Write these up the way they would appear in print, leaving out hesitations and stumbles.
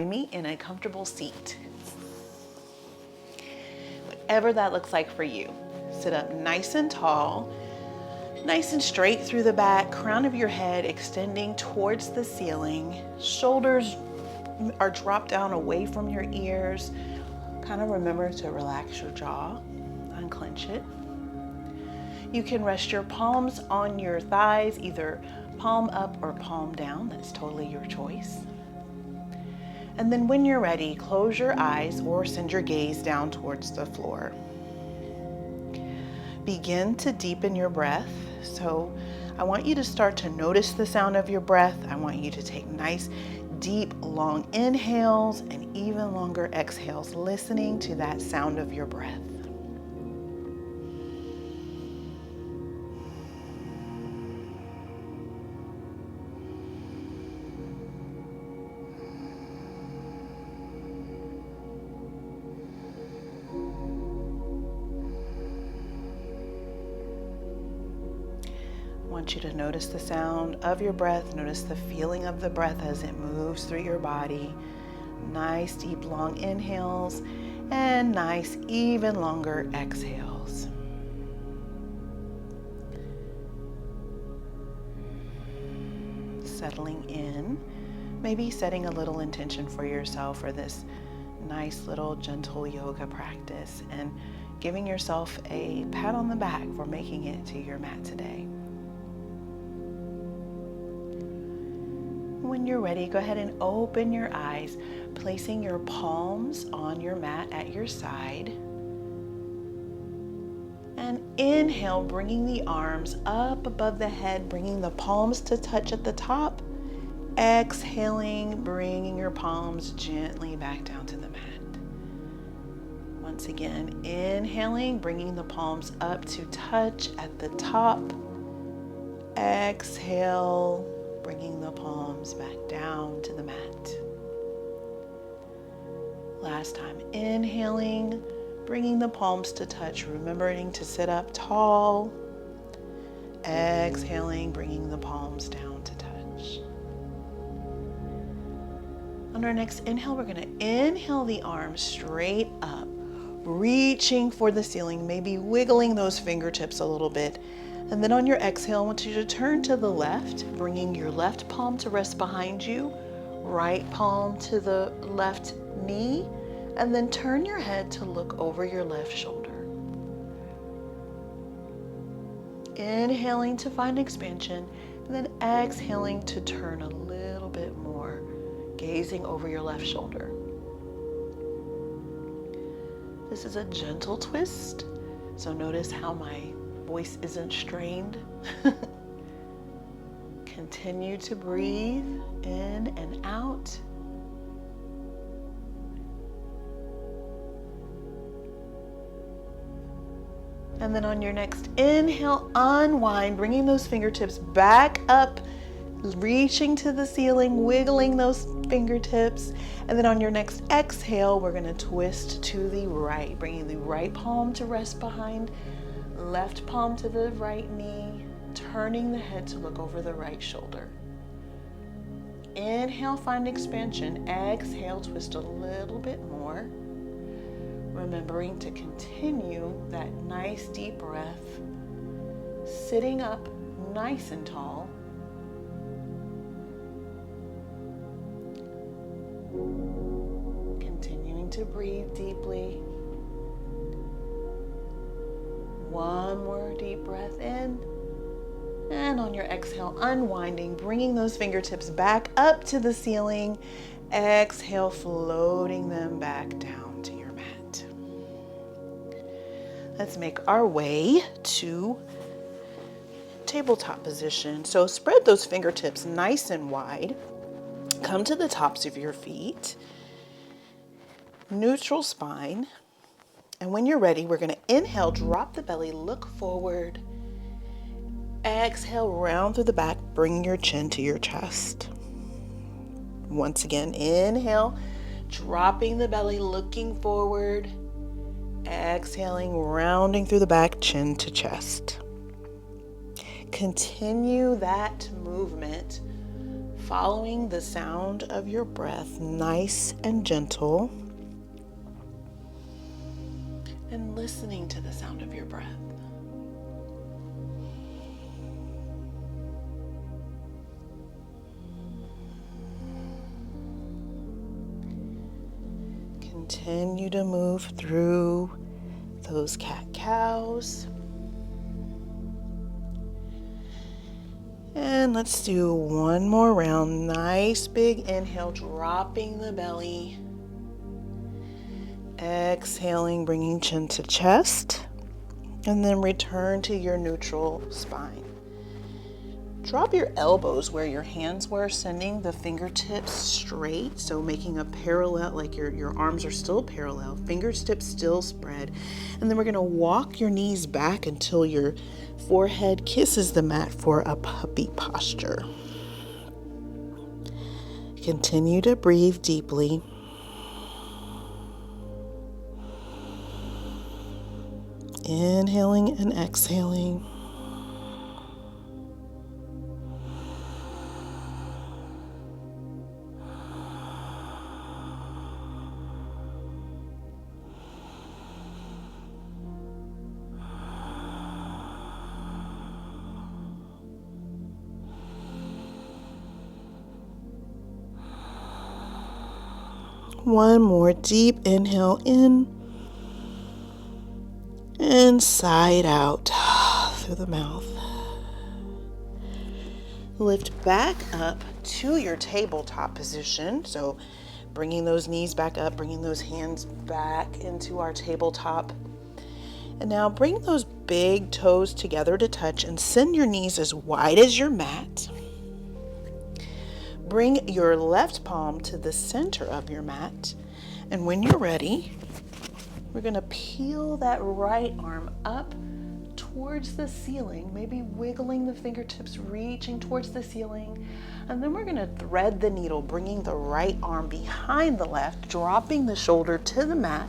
Me in a comfortable seat. Whatever that looks like for you. Sit up nice and tall, nice and straight through the back, crown of your head extending towards the ceiling. Shoulders are dropped down away from your ears. Kind of remember to relax your jaw, unclench it. You can rest your palms on your thighs, either palm up or palm down. That's totally your choice. And then when you're ready, close your eyes or send your gaze down towards the floor. Begin to deepen your breath. So I want you to start to notice the sound of your breath. I want you to take nice, deep, long inhales and even longer exhales, listening to that sound of your breath. I want you to notice the sound of your breath. Notice the feeling of the breath as it moves through your body. Nice, deep, long inhales and nice, even longer exhales. Settling in, maybe setting a little intention for yourself for this nice little gentle yoga practice and giving yourself a pat on the back for making it to your mat today. When you're ready, go ahead and open your eyes, placing your palms on your mat at your side. And inhale, bringing the arms up above the head, bringing the palms to touch at the top. Exhaling, bringing your palms gently back down to the mat. Once again, inhaling, bringing the palms up to touch at the top. Exhale, bringing the palms back down to the mat. Last time, inhaling, bringing the palms to touch, remembering to sit up tall. Exhaling, bringing the palms down to touch. On our next inhale, we're going to inhale the arms straight up, reaching for the ceiling, maybe wiggling those fingertips a little bit. And then on your exhale, I want you to turn to the left, bringing your left palm to rest behind you, right palm to the left knee, and then turn your head to look over your left shoulder. Inhaling to find expansion, and then exhaling to turn a little bit more, gazing over your left shoulder. This is a gentle twist, so notice how my voice isn't strained. Continue to breathe in and out. And then on your next inhale, unwind, bringing those fingertips back up, reaching to the ceiling, wiggling those fingertips. And then on your next exhale, we're going to twist to the right, bringing the right palm to rest behind, left palm to the right knee, turning the head to look over the right shoulder. Inhale, find expansion. Exhale, twist a little bit more. Remembering to continue that nice deep breath, sitting up nice and tall. Continuing to breathe deeply. One more deep breath in. And on your exhale, unwinding, bringing those fingertips back up to the ceiling. Exhale, floating them back down to your mat. Let's make our way to tabletop position. So spread those fingertips nice and wide. Come to the tops of your feet. Neutral spine. And when you're ready, we're going to inhale, drop the belly, look forward. Exhale, round through the back, bring your chin to your chest. Once again, inhale, dropping the belly, looking forward. Exhaling, rounding through the back, chin to chest. Continue that movement following the sound of your breath, nice and gentle, and listening to the sound of your breath. Continue to move through those cat-cows. And let's do one more round. Nice big inhale, dropping the belly. Exhaling, bringing chin to chest. And then return to your neutral spine. Drop your elbows where your hands were, sending the fingertips straight. So making a parallel, like your arms are still parallel, fingertips still spread. And then we're gonna walk your knees back until your forehead kisses the mat for a puppy posture. Continue to breathe deeply. Inhaling and exhaling. One more deep inhale in and sigh it out through the mouth. Lift back up to your tabletop position. So bringing those knees back up, bringing those hands back into our tabletop. And now bring those big toes together to touch and send your knees as wide as your mat. Bring your left palm to the center of your mat. And when you're ready, we're going to peel that right arm up towards the ceiling, maybe wiggling the fingertips, reaching towards the ceiling. And then we're going to thread the needle, bringing the right arm behind the left, dropping the shoulder to the mat,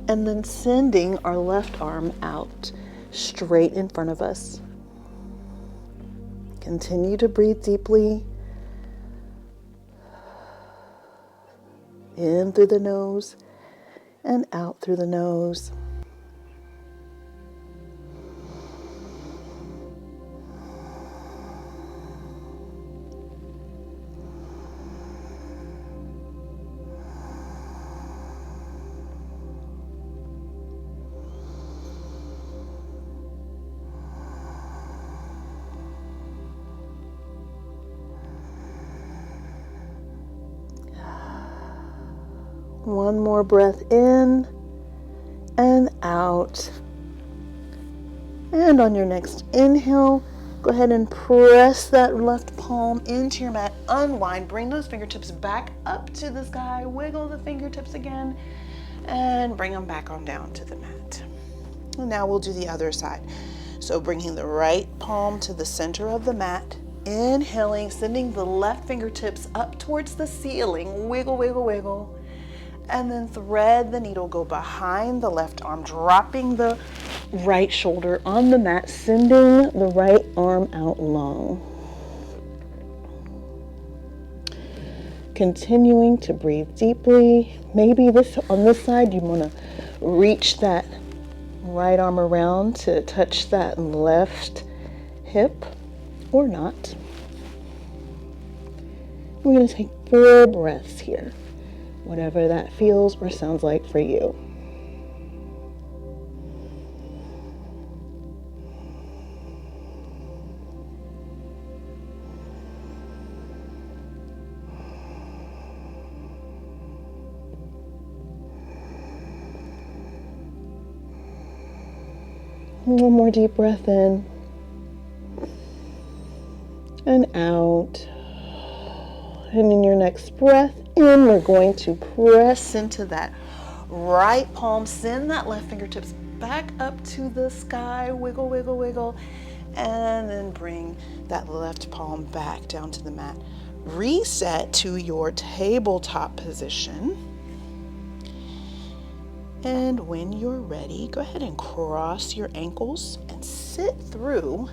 and then sending our left arm out straight in front of us. Continue to breathe deeply. In through the nose and out through the nose. One more breath in and out. And on your next inhale, go ahead and press that left palm into your mat. Unwind, bring those fingertips back up to the sky. Wiggle the fingertips again and bring them back on down to the mat. And now we'll do the other side. So bringing the right palm to the center of the mat. Inhaling, sending the left fingertips up towards the ceiling. Wiggle, wiggle, wiggle. And then thread the needle, go behind the left arm, dropping the right shoulder on the mat, sending the right arm out long. Continuing to breathe deeply. Maybe on this side, you want to reach that right arm around to touch that left hip or not. We're going to take 4 breaths here. Whatever that feels or sounds like for you. One more deep breath in and out. And in your next breath in, we're going to press into that right palm. Send that left fingertips back up to the sky. Wiggle, wiggle, wiggle. And then bring that left palm back down to the mat. Reset to your tabletop position. And when you're ready, go ahead and cross your ankles and sit through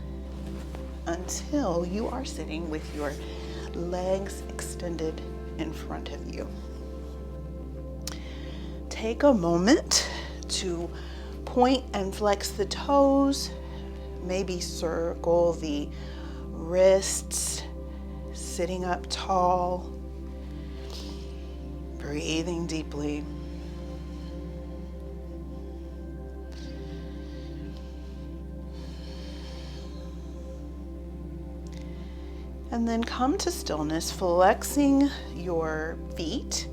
until you are sitting with your legs extended in front of you. Take a moment to point and flex the toes, maybe circle the wrists, sitting up tall, breathing deeply. And then come to stillness, flexing your feet.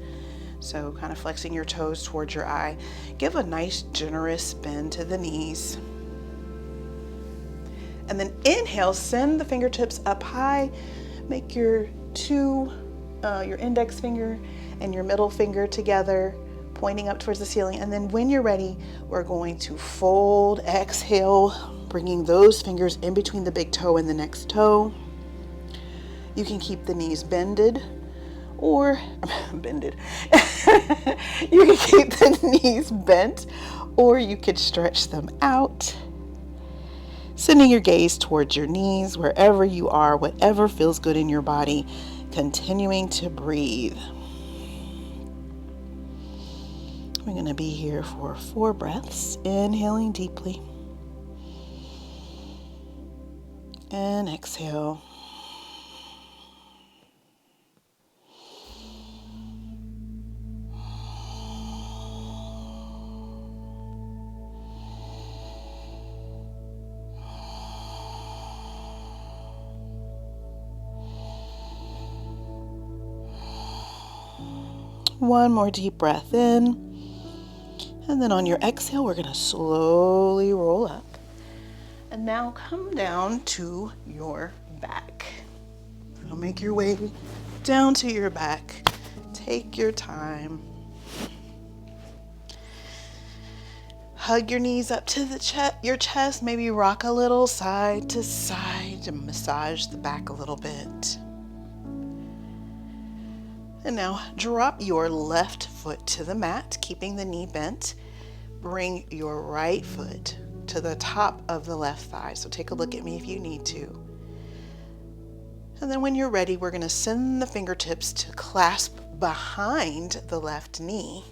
So kind of flexing your toes towards your eye. Give a nice generous bend to the knees. And then inhale, send the fingertips up high. Make your index finger and your middle finger together, pointing up towards the ceiling. And then when you're ready, we're going to fold, exhale, bringing those fingers in between the big toe and the next toe. You can keep the knees bended or bended. You can keep the knees bent, or you could stretch them out. Sending your gaze towards your knees, wherever you are, whatever feels good in your body, continuing to breathe. We're going to be here for 4 breaths, inhaling deeply and exhale. One more deep breath in, and then on your exhale, we're going to slowly roll up. And now come down to your back. So make your way down to your back. Take your time. Hug your knees up to your chest. Maybe rock a little side to side and massage the back a little bit. And now drop your left foot to the mat, keeping the knee bent. Bring your right foot to the top of the left thigh. So take a look at me if you need to. And then when you're ready, we're going to send the fingertips to clasp behind the left knee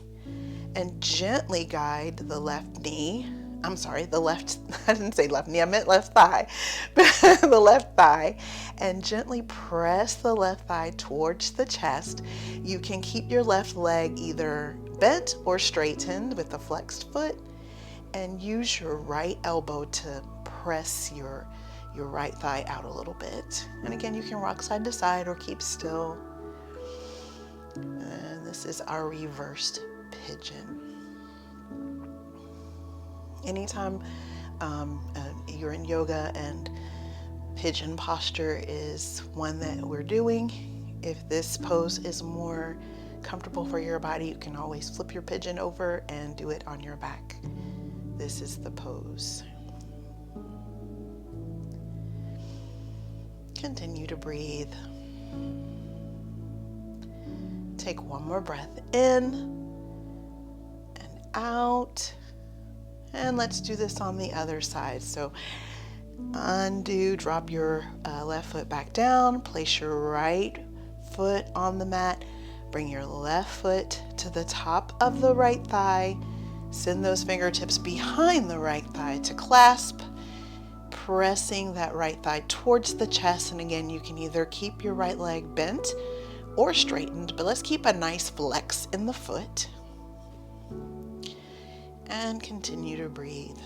and gently guide the left knee. I didn't say left knee, I meant left thigh. The left thigh, and gently press the left thigh towards the chest. You can keep your left leg either bent or straightened with the flexed foot, and use your right elbow to press your right thigh out a little bit. And again, you can rock side to side or keep still. And this is our reversed pigeon. Anytime you're in yoga and pigeon posture is one that we're doing, if this pose is more comfortable for your body, you can always flip your pigeon over and do it on your back. This is the pose. Continue to breathe. Take one more breath in and out. And let's do this on the other side. So undo, drop your left foot back down, place your right foot on the mat, bring your left foot to the top of the right thigh, send those fingertips behind the right thigh to clasp, pressing that right thigh towards the chest. And again, you can either keep your right leg bent or straightened, but let's keep a nice flex in the foot. And continue to breathe.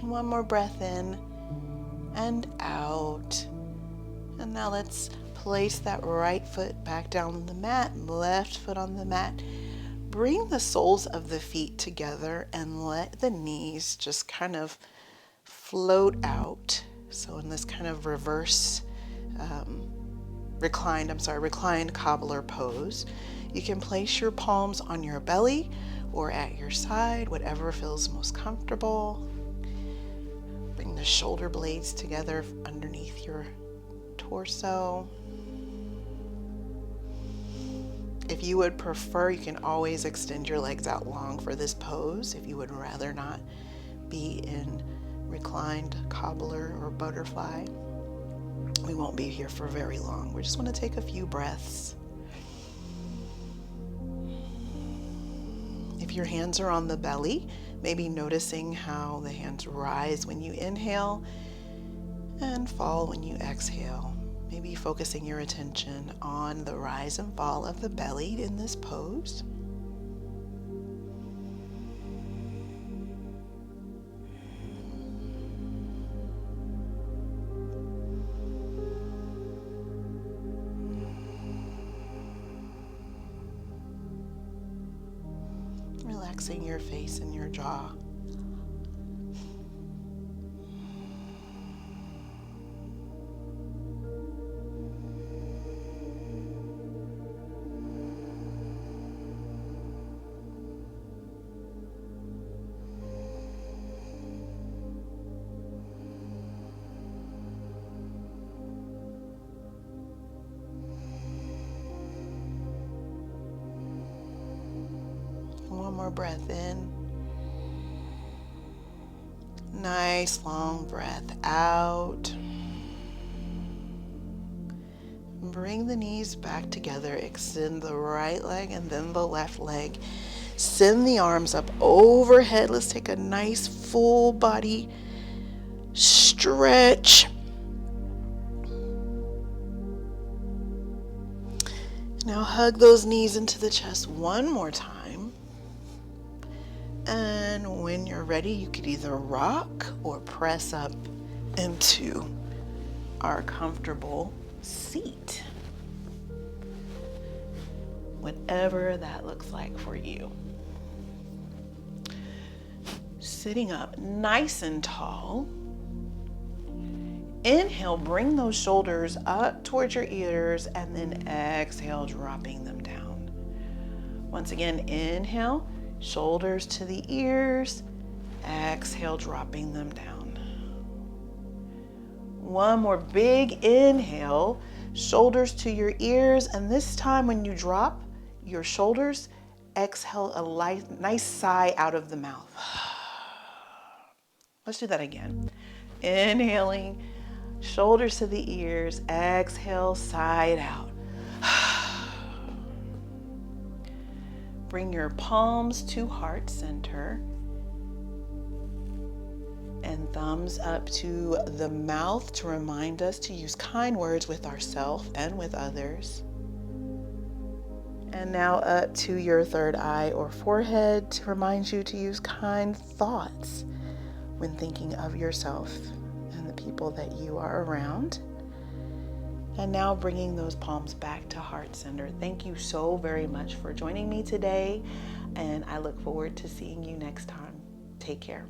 One more breath in and out. And now let's place that right foot back down on the mat, left foot on the mat. Bring the soles of the feet together and let the knees just kind of float out. So in this kind of reverse reclined cobbler pose, you can place your palms on your belly or at your side, whatever feels most comfortable. Bring the shoulder blades together underneath your torso. If you would prefer, you can always extend your legs out long for this pose if you would rather not be in reclined cobbler or butterfly. We won't be here for very long. We just want to take a few breaths. If your hands are on the belly, maybe noticing how the hands rise when you inhale and fall when you exhale. Maybe focusing your attention on the rise and fall of the belly in this pose. Relaxing your face and your jaw. One more breath in. Nice long breath out. Bring the knees back together. Extend the right leg and then the left leg. Send the arms up overhead. Let's take a nice full body stretch. Now hug those knees into the chest one more time. And when you're ready, you could either rock or press up into our comfortable seat. Whatever that looks like for you. Sitting up nice and tall. Inhale, bring those shoulders up towards your ears, and then exhale, dropping them down. Once again, inhale, shoulders to the ears, exhale, dropping them down. One more big inhale, shoulders to your ears, and this time when you drop your shoulders, exhale a nice sigh out of the mouth. Let's do that again. Inhaling, shoulders to the ears, exhale, sigh it out. Bring your palms to heart center and thumbs up to the mouth to remind us to use kind words with ourselves and with others. And now up to your third eye or forehead to remind you to use kind thoughts when thinking of yourself and the people that you are around. And now bringing those palms back to heart center. Thank you so very much for joining me today, and I look forward to seeing you next time. Take care.